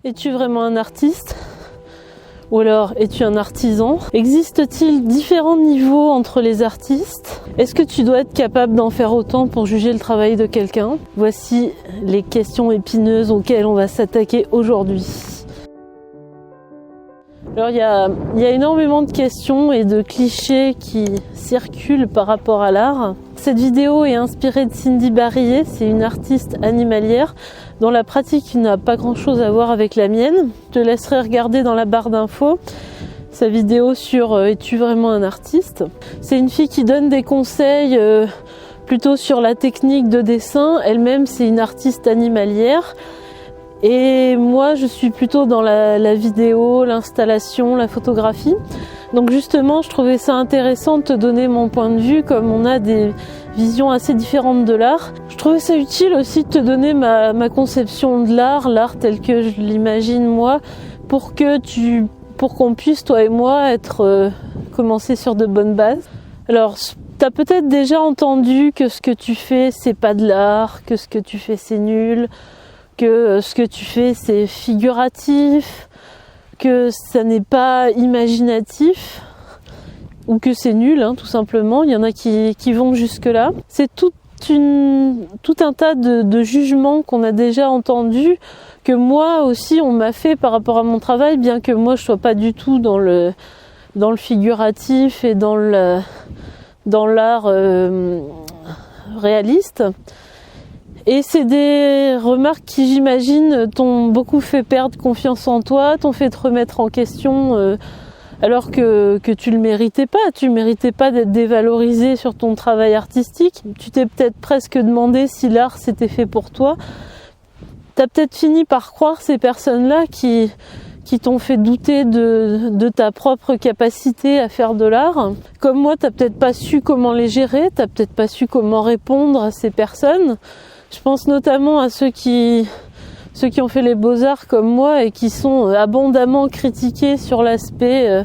Es-tu vraiment un artiste ? Ou alors, es-tu un artisan ? Existe-t-il différents niveaux entre les artistes ? Est-ce que tu dois être capable d'en faire autant pour juger le travail de quelqu'un ? Voici les questions épineuses auxquelles on va s'attaquer aujourd'hui. Alors il y a énormément de questions et de clichés qui circulent par rapport à l'art. Cette vidéo est inspirée de Cindy Barillet, c'est une artiste animalière dont la pratique n'a pas grand chose à voir avec la mienne. Je te laisserai regarder dans la barre d'infos sa vidéo sur Es-tu vraiment un artiste ? C'est une fille qui donne des conseils plutôt sur la technique de dessin. Elle-même c'est une artiste animalière. Et moi, je suis plutôt dans la vidéo, l'installation, la photographie. Donc justement, je trouvais ça intéressant de te donner mon point de vue, comme on a des visions assez différentes de l'art. Je trouvais ça utile aussi de te donner ma conception de l'art tel que je l'imagine moi, pour qu'on puisse, toi et moi, commencer sur de bonnes bases. Alors, t'as peut-être déjà entendu que ce que tu fais, c'est pas de l'art, que ce que tu fais, c'est nul, que ce que tu fais c'est figuratif, que ça n'est pas imaginatif ou que c'est nul tout simplement. Il y en a qui vont jusque là. C'est tout un tas de jugements qu'on a déjà entendus, que moi aussi on m'a fait par rapport à mon travail, bien que moi je sois pas du tout dans le figuratif et dans l'art réaliste. Et c'est des remarques qui, j'imagine, t'ont beaucoup fait perdre confiance en toi, t'ont fait te remettre en question alors que tu le méritais pas. Tu méritais pas d'être dévalorisé sur ton travail artistique. Tu t'es peut-être presque demandé si l'art c'était fait pour toi. T'as peut-être fini par croire ces personnes-là qui t'ont fait douter de ta propre capacité à faire de l'art. Comme moi, t'as peut-être pas su comment les gérer, t'as peut-être pas su comment répondre à ces personnes. Je pense notamment à ceux qui ont fait les beaux-arts comme moi et qui sont abondamment critiqués sur l'aspect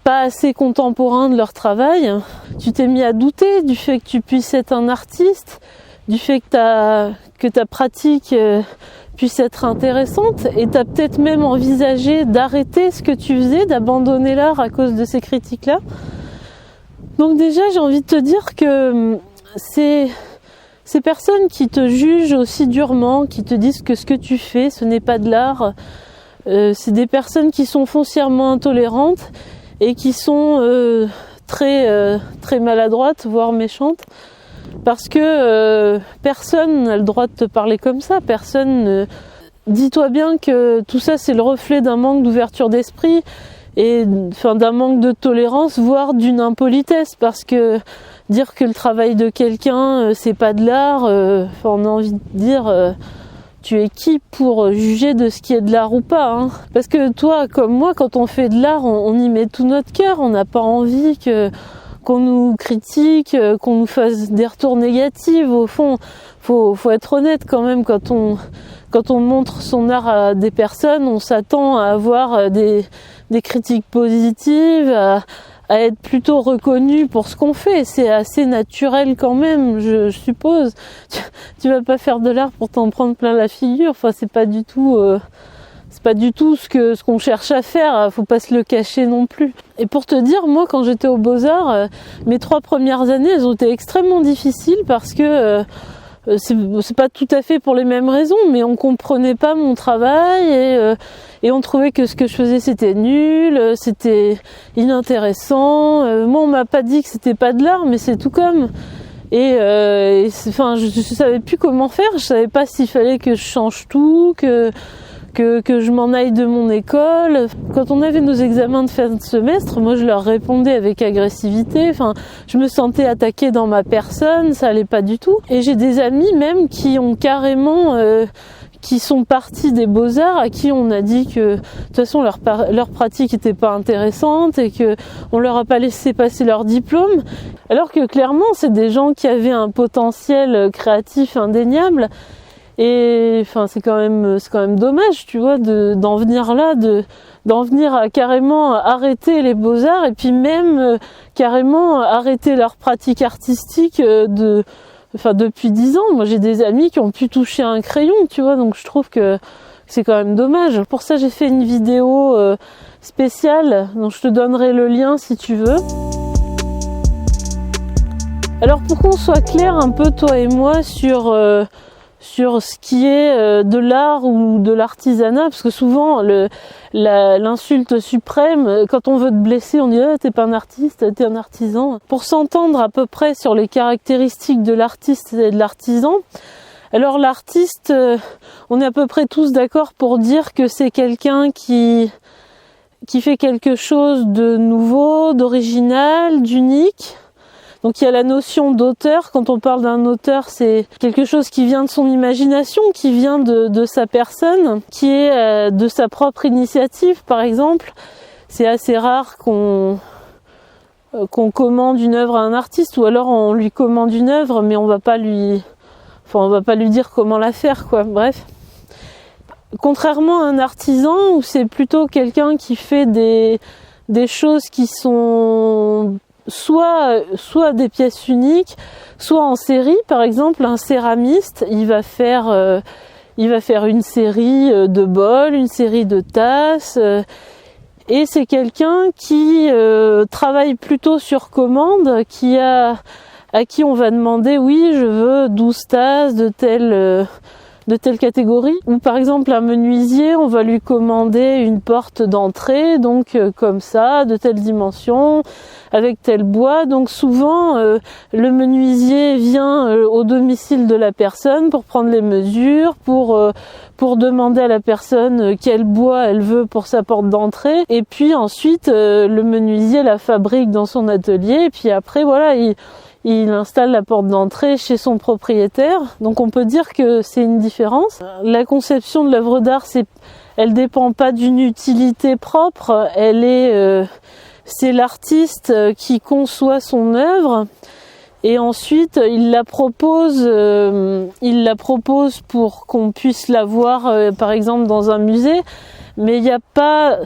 pas assez contemporain de leur travail. Tu t'es mis à douter du fait que tu puisses être un artiste, du fait que ta pratique puisse être intéressante, et tu as peut-être même envisagé d'arrêter ce que tu faisais, d'abandonner l'art à cause de ces critiques-là. Donc déjà, j'ai envie de te dire que ces personnes qui te jugent aussi durement, qui te disent que ce que tu fais, ce n'est pas de l'art, c'est des personnes qui sont foncièrement intolérantes et qui sont très maladroites, voire méchantes, parce que personne n'a le droit de te parler comme ça. Dis-toi bien que tout ça, c'est le reflet d'un manque d'ouverture d'esprit et d'un manque de tolérance, voire d'une impolitesse, parce que dire que le travail de quelqu'un c'est pas de l'art, on a envie de dire tu es qui pour juger de ce qui est de l'art ou pas, Parce que toi comme moi, quand on fait de l'art, on y met tout notre cœur. On n'a pas envie qu'on nous critique, qu'on nous fasse des retours négatifs. Au fond, faut être honnête quand même. Quand on montre son art à des personnes, on s'attend à avoir des critiques positives, à être plutôt reconnu pour ce qu'on fait. C'est assez naturel quand même, je suppose. Tu vas pas faire de l'art pour t'en prendre plein la figure. Enfin, c'est pas du tout ce qu'on cherche à faire. Faut pas se le cacher non plus. Et pour te dire, moi, quand j'étais aux Beaux-Arts, mes 3 premières années, elles ont été extrêmement difficiles parce que c'est pas tout à fait pour les mêmes raisons, mais on comprenait pas mon travail et on trouvait que ce que je faisais c'était nul, c'était inintéressant. Moi, on m'a pas dit que c'était pas de l'art, mais c'est tout comme. Je savais plus comment faire. Je savais pas s'il fallait que je change tout, que je m'en aille de mon école. Quand on avait nos examens de fin de semestre, moi je leur répondais avec agressivité. Je me sentais attaquée dans ma personne, ça allait pas du tout. Et j'ai des amis même qui ont carrément qui sont partis des Beaux-Arts, à qui on a dit que de toute façon leur pratique était pas intéressante et que on leur a pas laissé passer leur diplôme, alors que clairement c'est des gens qui avaient un potentiel créatif indéniable. Et c'est quand même dommage, tu vois, d'en venir là, d'en venir à carrément arrêter les beaux-arts et puis même carrément arrêter leur pratique artistique depuis 10 ans. Moi j'ai des amis qui ont pu toucher un crayon, tu vois, donc je trouve que C'est quand même dommage. Pour ça, j'ai fait une vidéo spéciale, dont je te donnerai le lien si tu veux. Alors pour qu'on soit clair un peu, toi et moi, sur ce qui est de l'art ou de l'artisanat, parce que souvent l'insulte suprême, quand on veut te blesser, on dit ah, t'es pas un artiste, t'es un artisan. Pour s'entendre à peu près sur les caractéristiques de l'artiste et de l'artisan, alors l'artiste, on est à peu près tous d'accord pour dire que c'est quelqu'un qui fait quelque chose de nouveau, d'original, d'unique. Donc il y a la notion d'auteur. Quand on parle d'un auteur, c'est quelque chose qui vient de son imagination, qui vient de sa personne, qui est de sa propre initiative, par exemple. C'est assez rare qu'on commande une œuvre à un artiste, ou alors on lui commande une œuvre, mais on va pas lui dire comment la faire, quoi. Bref. Contrairement à un artisan, où c'est plutôt quelqu'un qui fait des choses qui sont soit des pièces uniques, soit en série. Par exemple, un céramiste, il va faire une série de bols, une série de tasses, et c'est quelqu'un qui travaille plutôt sur commande, à qui on va demander oui, je veux 12 tasses de telle catégorie. Ou par exemple un menuisier, on va lui commander une porte d'entrée, donc comme ça, de telle dimension, avec tel bois. Donc souvent le menuisier vient au domicile de la personne pour prendre les mesures, pour demander à la personne quel bois elle veut pour sa porte d'entrée, et puis ensuite le menuisier la fabrique dans son atelier, et puis après voilà, il installe la porte d'entrée chez son propriétaire. Donc on peut dire que c'est une différence. La conception de l'œuvre d'art, elle dépend pas d'une utilité propre, c'est l'artiste qui conçoit son œuvre, et ensuite il la propose pour qu'on puisse la voir par exemple dans un musée. Mais il n'y a pas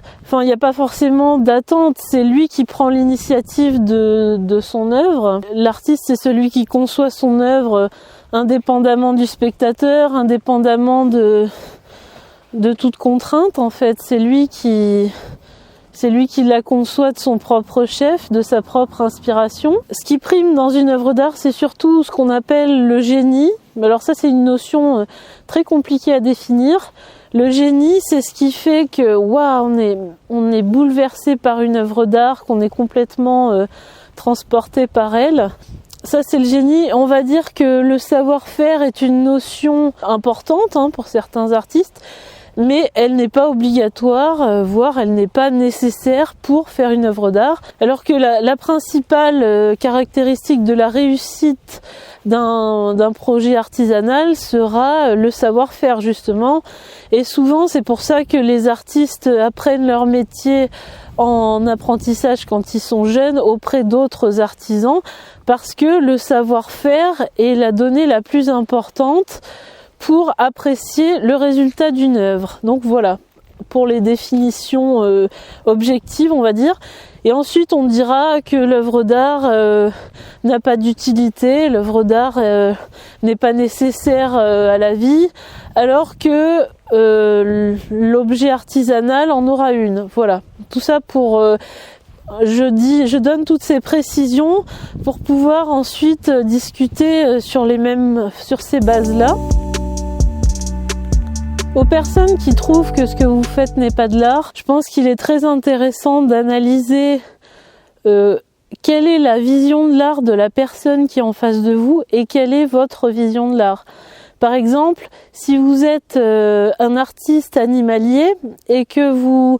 forcément d'attente. C'est lui qui prend l'initiative de son œuvre. L'artiste, c'est celui qui conçoit son œuvre indépendamment du spectateur, indépendamment de toute contrainte, en fait. C'est lui qui la conçoit de son propre chef, de sa propre inspiration. Ce qui prime dans une œuvre d'art, c'est surtout ce qu'on appelle le génie. Alors ça, c'est une notion très compliquée à définir. Le génie, c'est ce qui fait que on est bouleversé par une œuvre d'art, qu'on est complètement transporté par elle. Ça, c'est le génie. On va dire que le savoir-faire est une notion importante pour certains artistes, mais elle n'est pas obligatoire, voire elle n'est pas nécessaire pour faire une œuvre d'art. Alors que la principale caractéristique de la réussite d'un projet artisanal sera le savoir-faire, justement. Et souvent, c'est pour ça que les artistes apprennent leur métier en apprentissage quand ils sont jeunes auprès d'autres artisans, parce que le savoir-faire est la donnée la plus importante pour apprécier le résultat d'une œuvre. Donc voilà, pour les définitions objectives, on va dire. Et ensuite, on dira que l'œuvre d'art n'a pas d'utilité, l'œuvre d'art n'est pas nécessaire à la vie, alors que l'objet artisanal en aura une. Voilà, tout ça pour... je donne toutes ces précisions pour pouvoir ensuite discuter sur ces bases-là. Aux personnes qui trouvent que ce que vous faites n'est pas de l'art, je pense qu'il est très intéressant d'analyser quelle est la vision de l'art de la personne qui est en face de vous et quelle est votre vision de l'art. Par exemple, si vous êtes un artiste animalier et que vous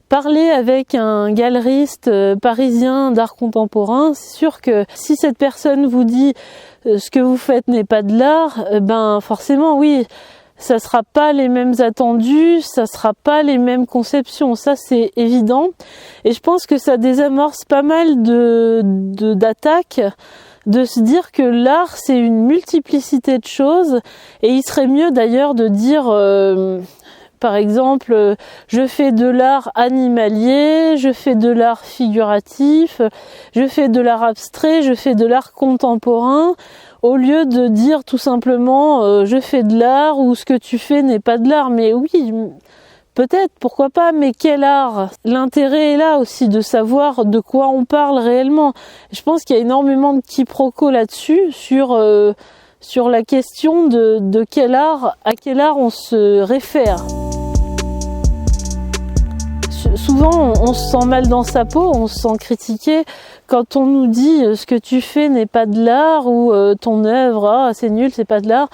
parlez avec un galeriste parisien d'art contemporain, c'est sûr que si cette personne vous dit ce que vous faites n'est pas de l'art, ben forcément oui, ça sera pas les mêmes attendus, ça sera pas les mêmes conceptions, ça c'est évident. Et je pense que ça désamorce pas mal d'attaques, de se dire que l'art c'est une multiplicité de choses, et il serait mieux d'ailleurs de dire Par exemple, je fais de l'art animalier, je fais de l'art figuratif, je fais de l'art abstrait, je fais de l'art contemporain, au lieu de dire tout simplement je fais de l'art ou ce que tu fais n'est pas de l'art. Mais oui, peut-être, pourquoi pas, mais quel art? L'intérêt est là aussi de savoir de quoi on parle réellement. Je pense qu'il y a énormément de quiproquos là-dessus, sur la question de quel art, à quel art on se réfère. Souvent, on se sent mal dans sa peau, on se sent critiqué quand on nous dit ce que tu fais n'est pas de l'art ou ton œuvre, c'est nul, c'est pas de l'art.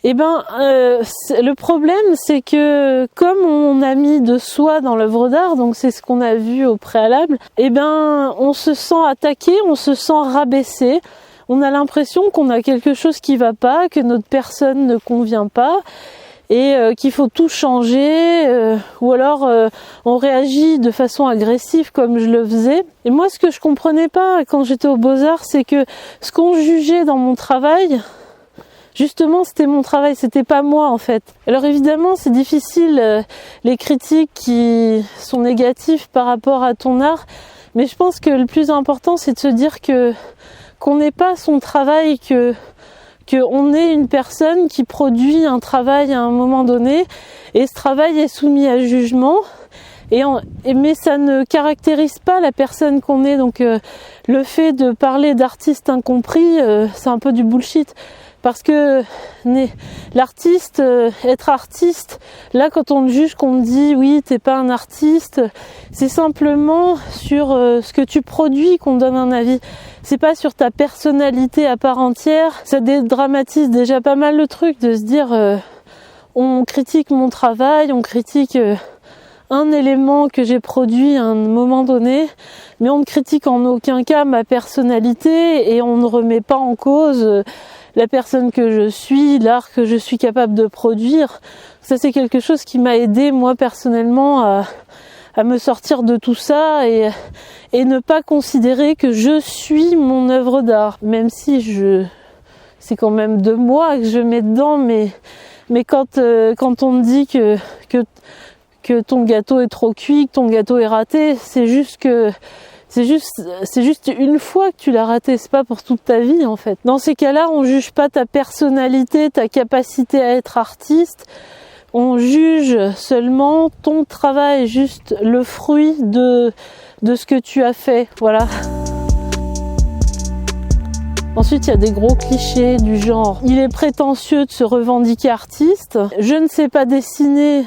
Eh ben, le problème, c'est que comme on a mis de soi dans l'œuvre d'art, donc c'est ce qu'on a vu au préalable, eh ben, on se sent attaqué, on se sent rabaissé, on a l'impression qu'on a quelque chose qui va pas, que notre personne ne convient pas, et qu'il faut tout changer, ou alors on réagit de façon agressive comme je le faisais. Et moi, ce que je comprenais pas quand j'étais aux Beaux-Arts, c'est que ce qu'on jugeait dans mon travail, justement, c'était mon travail, c'était pas moi en fait. Alors évidemment, c'est difficile, les critiques qui sont négatives par rapport à ton art, mais je pense que le plus important, c'est de se dire qu'on n'est pas son travail, qu'on est une personne qui produit un travail à un moment donné, et ce travail est soumis à jugement. Mais ça ne caractérise pas la personne qu'on est. Donc le fait de parler d'artiste incompris, c'est un peu du bullshit. Parce que l'artiste, être artiste, là quand on te juge, qu'on te dit oui t'es pas un artiste, c'est simplement sur ce que tu produis qu'on donne un avis. C'est pas sur ta personnalité à part entière. Ça dédramatise déjà pas mal le truc de se dire on critique mon travail, on critique un élément que j'ai produit à un moment donné, mais on ne critique en aucun cas ma personnalité et on ne remet pas en cause la personne que je suis, l'art que je suis capable de produire. Ça, c'est quelque chose qui m'a aidé moi personnellement à me sortir de tout ça et ne pas considérer que je suis mon œuvre d'art, même si c'est quand même de moi que je mets dedans, mais quand on me dit que ton gâteau est trop cuit, que ton gâteau est raté, c'est juste une fois que tu l'as raté, c'est pas pour toute ta vie en fait. Dans ces cas-là, on juge pas ta personnalité, ta capacité à être artiste, on juge seulement ton travail, juste le fruit de ce que tu as fait, voilà. Ensuite, il y a des gros clichés du genre il est prétentieux de se revendiquer artiste, je ne sais pas dessiner,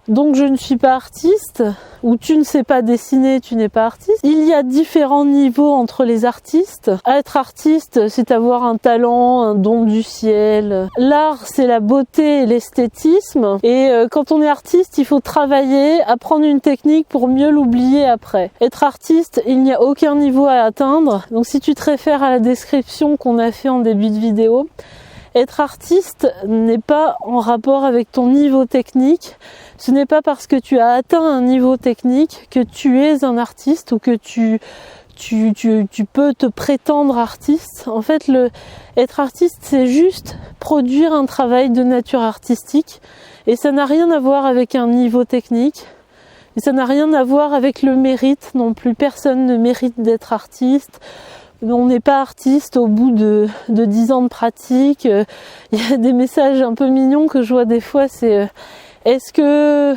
donc je ne suis pas artiste, ou tu ne sais pas dessiner, tu n'es pas artiste. Il y a différents niveaux entre les artistes. Être artiste, c'est avoir un talent, un don du ciel. L'art, c'est la beauté et l'esthétisme. Et quand on est artiste, il faut travailler, apprendre une technique pour mieux l'oublier après. Être artiste, il n'y a aucun niveau à atteindre. Donc si tu te réfères à la description qu'on a fait en début de vidéo, être artiste n'est pas en rapport avec ton niveau technique. Ce n'est pas parce que tu as atteint un niveau technique que tu es un artiste ou que tu peux te prétendre artiste. En fait, être artiste, c'est juste produire un travail de nature artistique. Et ça n'a rien à voir avec un niveau technique. Et ça n'a rien à voir avec le mérite non plus. Personne ne mérite d'être artiste. On n'est pas artiste au bout de 10 ans de pratique. Il y a des messages un peu mignons que je vois des fois, c'est est-ce que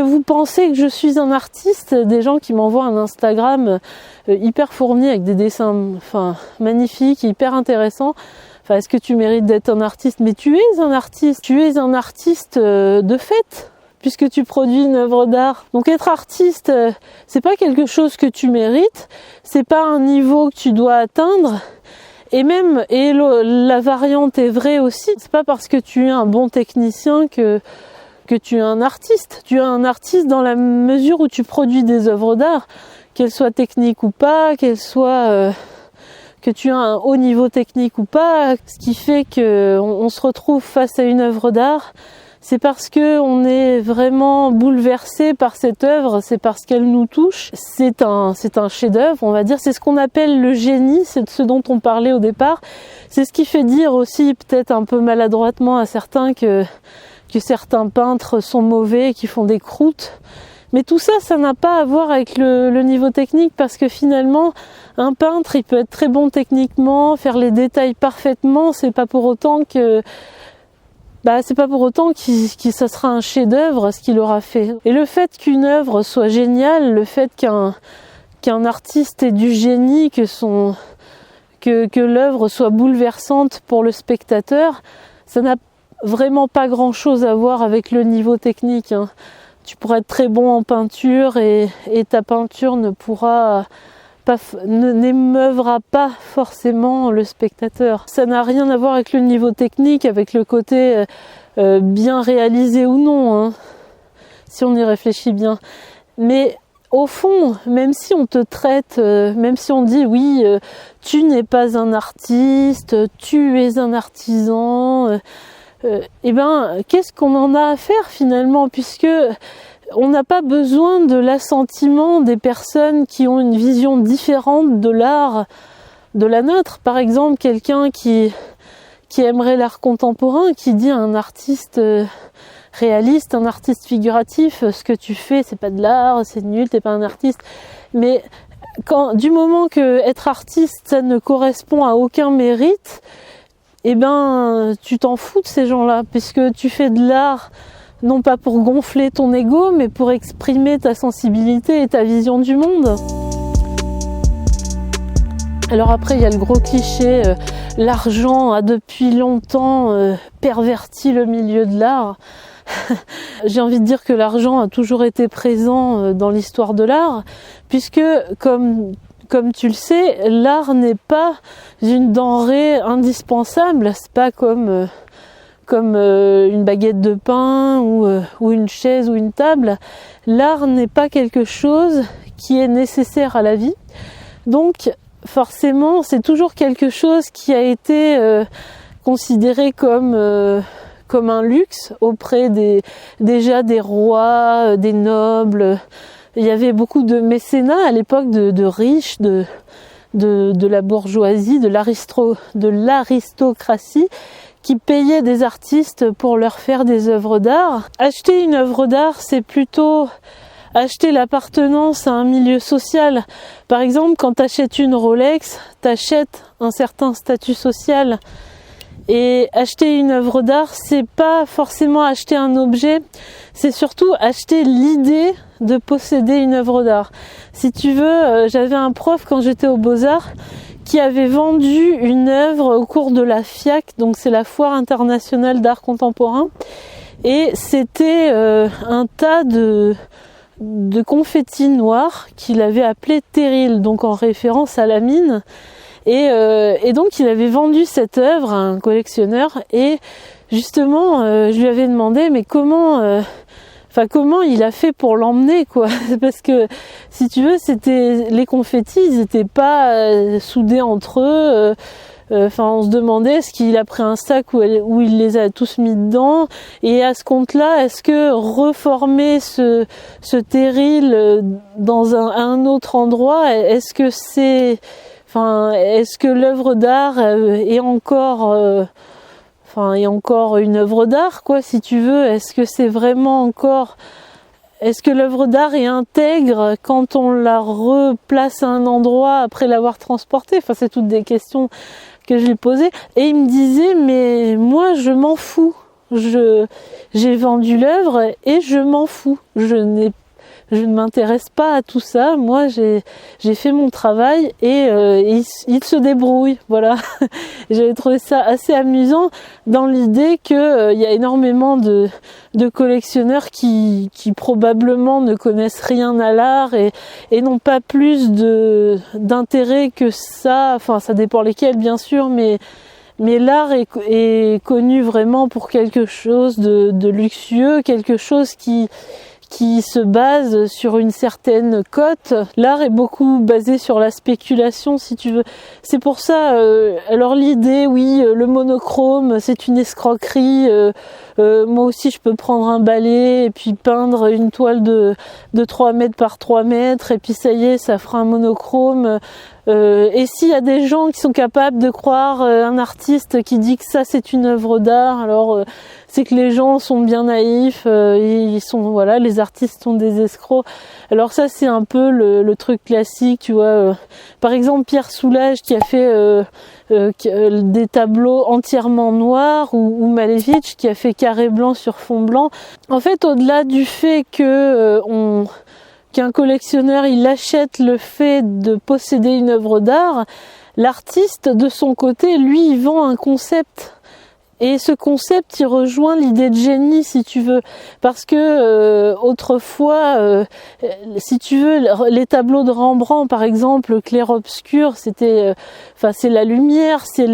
vous pensez que je suis un artiste? Des gens qui m'envoient un Instagram hyper fourni avec des dessins magnifiques, hyper intéressants. Est-ce que tu mérites d'être un artiste? Mais tu es un artiste. Tu es un artiste de fait, puisque tu produis une œuvre d'art. Donc être artiste, c'est pas quelque chose que tu mérites, c'est pas un niveau que tu dois atteindre. Et la variante est vraie aussi, c'est pas parce que tu es un bon technicien que tu es un artiste. Tu es un artiste dans la mesure où tu produis des œuvres d'art, qu'elles soient techniques ou pas, qu'elles soient que tu as un haut niveau technique ou pas. Ce qui fait qu'on se retrouve face à une œuvre d'art, c'est parce que on est vraiment bouleversé par cette œuvre, c'est parce qu'elle nous touche. C'est un chef-d'œuvre, on va dire. C'est ce qu'on appelle le génie, c'est de ce dont on parlait au départ. C'est ce qui fait dire aussi, peut-être un peu maladroitement à certains, que que certains peintres sont mauvais, qui font des croûtes. Mais tout ça, ça n'a pas à voir avec le niveau technique, parce que finalement, un peintre, il peut être très bon techniquement, faire les détails parfaitement, c'est pas pour autant que ça sera un chef-d'œuvre ce qu'il aura fait. Et le fait qu'une œuvre soit géniale, le fait qu'un artiste ait du génie, que l'œuvre soit bouleversante pour le spectateur, ça n'a vraiment pas grand-chose à voir avec le niveau technique, hein. Tu pourras être très bon en peinture et ta peinture n'émeuvra pas forcément le spectateur. Ça n'a rien à voir avec le niveau technique, avec le côté bien réalisé ou non, hein, si on y réfléchit bien. Mais au fond, même si on te traite, même si on dit oui, tu n'es pas un artiste, tu es un artisan, qu'est-ce qu'on en a à faire finalement, puisque on n'a pas besoin de l'assentiment des personnes qui ont une vision différente de l'art de la nôtre. Par exemple, quelqu'un qui aimerait l'art contemporain, qui dit à un artiste réaliste, un artiste figuratif, ce que tu fais, c'est pas de l'art, c'est nul, t'es pas un artiste. Mais du moment que être artiste, ça ne correspond à aucun mérite, tu t'en fous de ces gens-là, puisque tu fais de l'art non pas pour gonfler ton ego, mais pour exprimer ta sensibilité et ta vision du monde. Alors après, il y a le gros cliché, l'argent a depuis longtemps perverti le milieu de l'art. J'ai envie de dire que l'argent a toujours été présent dans l'histoire de l'art, puisque comme tu le sais, l'art n'est pas une denrée indispensable. C'est pas comme une baguette de pain ou une chaise ou une table. L'art n'est pas quelque chose qui est nécessaire à la vie. Donc forcément, c'est toujours quelque chose qui a été considéré comme un luxe auprès déjà des rois, des nobles. Il y avait beaucoup de mécénat à l'époque, de riches, de la bourgeoisie, de l'aristocratie, qui payaient des artistes pour leur faire des œuvres d'art. Acheter une œuvre d'art, c'est plutôt acheter l'appartenance à un milieu social. Par exemple, quand tu achètes une Rolex, tu achètes un certain statut social. Et acheter une œuvre d'art, c'est pas forcément acheter un objet, c'est surtout acheter l'idée de posséder une œuvre d'art. Si tu veux, j'avais un prof quand j'étais aux Beaux-Arts qui avait vendu une œuvre au cours de la FIAC, donc c'est la Foire internationale d'art contemporain, et c'était un tas de confettis noirs qu'il avait appelé terril, donc en référence à la mine. Et donc il avait vendu cette œuvre à un collectionneur, et justement je lui avais demandé mais comment il a fait pour l'emmener, quoi. Parce que si tu veux, les confettis, ils n'étaient pas soudés entre eux. On se demandait est-ce qu'il a pris un sac où il les a tous mis dedans, et à ce compte-là, est-ce que reformer ce terril dans un autre endroit, est-ce que l'œuvre d'art est encore une œuvre d'art, quoi, si tu veux. Est-ce que l'œuvre d'art est intègre quand on la replace à un endroit après l'avoir transportée? C'est toutes des questions que je lui posais. Et il me disait, mais moi je m'en fous. J'ai vendu l'œuvre et je m'en fous. Je ne m'intéresse pas à tout ça. Moi, j'ai fait mon travail et il se débrouille. Voilà. J'avais trouvé ça assez amusant dans l'idée que y a énormément de collectionneurs qui probablement ne connaissent rien à l'art et n'ont pas plus d'intérêt que ça. Ça dépend lesquels, bien sûr, mais l'art est connu vraiment pour quelque chose de luxueux, quelque chose qui se base sur une certaine cote. L'art est beaucoup basé sur la spéculation, si tu veux. C'est pour ça, alors l'idée, oui, le monochrome, c'est une escroquerie. Moi aussi, je peux prendre un balai et puis peindre une toile de 3 mètres par 3 mètres, et puis ça y est, ça fera un monochrome. Et s'il y a des gens qui sont capables de croire un artiste qui dit que ça c'est une œuvre d'art, alors c'est que les gens sont bien naïfs, ils sont voilà, les artistes sont des escrocs. Alors ça c'est un peu le truc classique, tu vois. Par exemple Pierre Soulages qui a fait des tableaux entièrement noirs, ou Malevich qui a fait carré blanc sur fond blanc. En fait, au-delà du fait que qu'un collectionneur il achète le fait de posséder une œuvre d'art, l'artiste de son côté, lui, il vend un concept. Et ce concept, il rejoint l'idée de génie, si tu veux, parce que autrefois, si tu veux, les tableaux de Rembrandt, par exemple, clair-obscur, c'était, c'est la lumière, c'est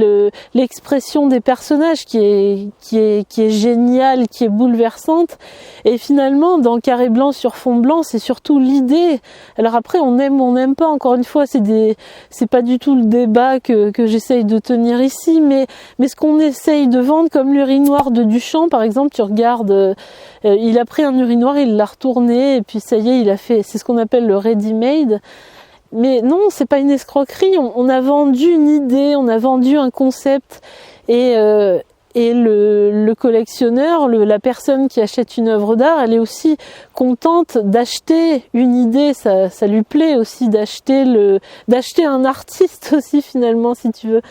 l'expression des personnages qui est géniale, qui est bouleversante. Et finalement, dans Carré blanc sur fond blanc, c'est surtout l'idée. Alors après, on aime ou on n'aime pas. Encore une fois, c'est pas du tout le débat que j'essaye de tenir ici, mais ce qu'on essaye de vendre, comme l'urinoir de Duchamp par exemple, tu regardes, il a pris un urinoir, il l'a retourné et puis ça y est, il a fait, c'est ce qu'on appelle le ready-made. Mais non, c'est pas une escroquerie, on a vendu une idée, on a vendu un concept, et le collectionneur, la personne qui achète une œuvre d'art, elle est aussi contente d'acheter une idée, ça lui plaît aussi d'acheter un artiste aussi finalement, si tu veux.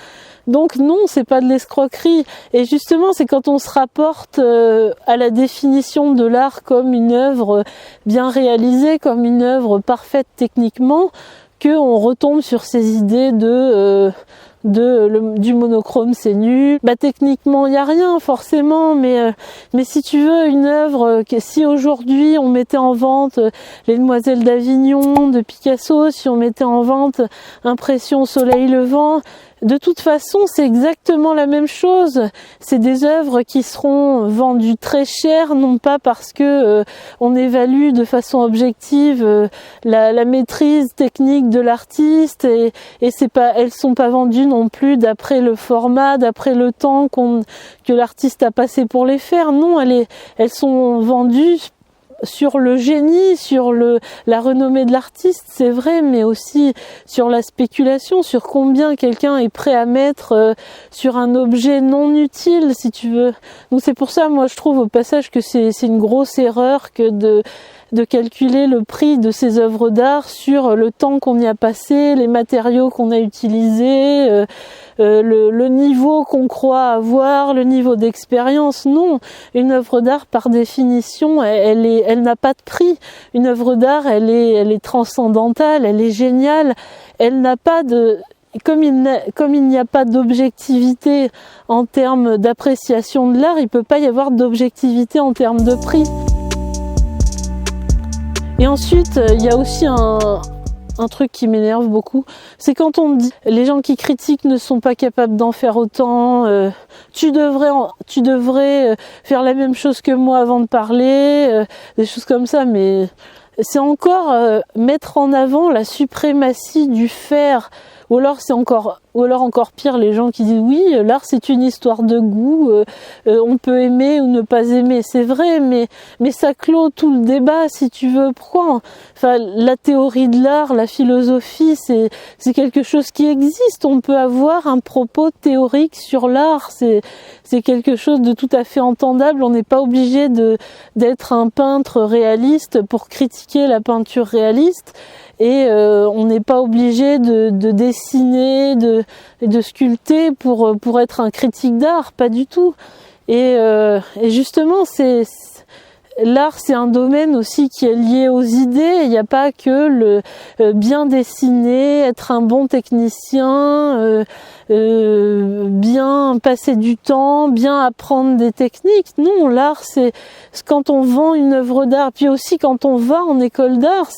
Donc non, c'est pas de l'escroquerie. Et justement, c'est quand on se rapporte à la définition de l'art comme une œuvre bien réalisée, comme une œuvre parfaite techniquement, qu'on retombe sur ces idées du monochrome c'est nul. Techniquement il y a rien forcément, mais si tu veux une œuvre, si aujourd'hui on mettait en vente les Demoiselles d'Avignon de Picasso, si on mettait en vente Impression au soleil levant, de toute façon, c'est exactement la même chose. C'est des œuvres qui seront vendues très cher, non pas parce que on évalue de façon objective la maîtrise technique de l'artiste, et elles sont pas vendues non plus d'après le format, d'après le temps que l'artiste a passé pour les faire. Non, elles sont vendues sur le génie, sur la renommée de l'artiste, c'est vrai, mais aussi sur la spéculation, sur combien quelqu'un est prêt à mettre sur un objet non utile, si tu veux. Donc c'est pour ça, moi je trouve au passage que c'est une grosse erreur que de calculer le prix de ces œuvres d'art sur le temps qu'on y a passé, les matériaux qu'on a utilisés, le niveau qu'on croit avoir, le niveau d'expérience. Non, une œuvre d'art par définition, elle n'a pas de prix. Une œuvre d'art, elle est transcendantale, elle est géniale. Elle n'a pas de comme il n'y a pas d'objectivité en termes d'appréciation de l'art, il peut pas y avoir d'objectivité en termes de prix. Et ensuite, il y a aussi un truc qui m'énerve beaucoup, c'est quand on dit les gens qui critiquent ne sont pas capables d'en faire autant, tu devrais faire la même chose que moi avant de parler, des choses comme ça, mais c'est encore mettre en avant la suprématie du faire. Ou alors encore pire, les gens qui disent oui, l'art c'est une histoire de goût, on peut aimer ou ne pas aimer, c'est vrai, mais ça clôt tout le débat, si tu veux. Pourquoi ? La théorie de l'art, la philosophie, c'est quelque chose qui existe. On peut avoir un propos théorique sur l'art, c'est quelque chose de tout à fait entendable. On n'est pas obligé d'être un peintre réaliste pour critiquer la peinture réaliste. Et on n'est pas obligé de dessiner, de sculpter pour être un critique d'art, pas du tout. Et justement, l'art, c'est un domaine aussi qui est lié aux idées. Il n'y a pas que le bien dessiner, être un bon technicien, bien passer du temps, bien apprendre des techniques. Non, l'art, c'est quand on vend une œuvre d'art, puis aussi quand on va en école d'art,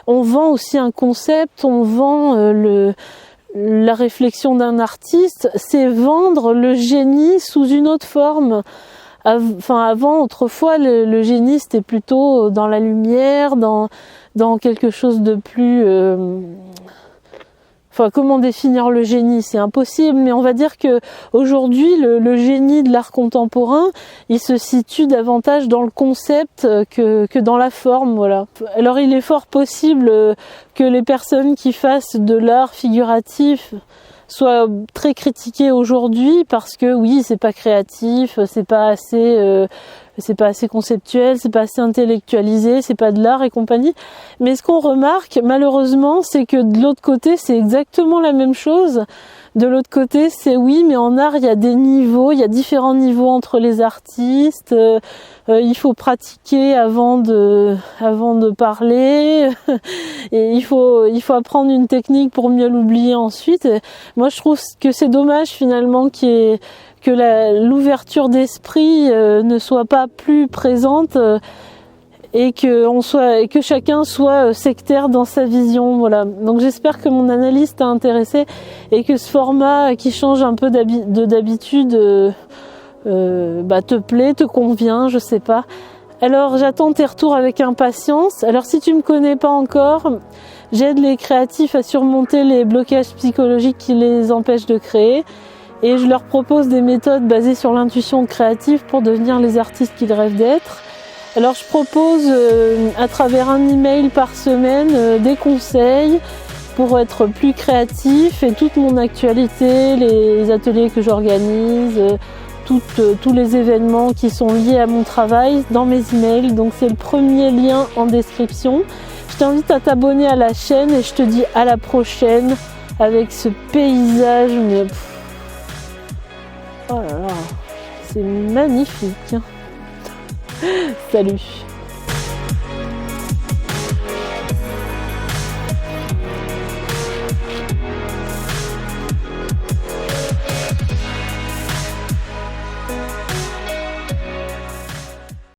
on vend aussi un concept, on vend la réflexion d'un artiste, c'est vendre le génie sous une autre forme. Avant, autrefois, le génie c'était plutôt dans la lumière, dans quelque chose de plus, enfin, comment définir le génie? C'est impossible, mais on va dire que aujourd'hui, le génie de l'art contemporain, il se situe davantage dans le concept que dans la forme, voilà. Alors, il est fort possible que les personnes qui fassent de l'art figuratif soient très critiquées aujourd'hui parce que oui, c'est pas créatif, c'est pas assez conceptuel, c'est pas assez intellectualisé, c'est pas de l'art et compagnie. Mais ce qu'on remarque, malheureusement, c'est que de l'autre côté, c'est exactement la même chose. De l'autre côté, c'est oui, mais en art, il y a des niveaux, il y a différents niveaux entre les artistes. Il faut pratiquer avant de parler. Et il faut apprendre une technique pour mieux l'oublier ensuite. Et moi, je trouve que c'est dommage finalement que l'ouverture d'esprit ne soit pas plus présente et que chacun soit sectaire dans sa vision, voilà. Donc j'espère que mon analyse t'a intéressé et que ce format qui change un peu d'habitude te plaît, te convient, je sais pas. Alors j'attends tes retours avec impatience. Alors si tu me connais pas encore, j'aide les créatifs à surmonter les blocages psychologiques qui les empêchent de créer. Et je leur propose des méthodes basées sur l'intuition créative pour devenir les artistes qu'ils rêvent d'être. Alors je propose à travers un email par semaine des conseils pour être plus créatif et toute mon actualité, les ateliers que j'organise, tous les événements qui sont liés à mon travail dans mes emails. Donc c'est le premier lien en description. Je t'invite à t'abonner à la chaîne et je te dis à la prochaine avec ce paysage. Mais oh là là, c'est magnifique. Salut.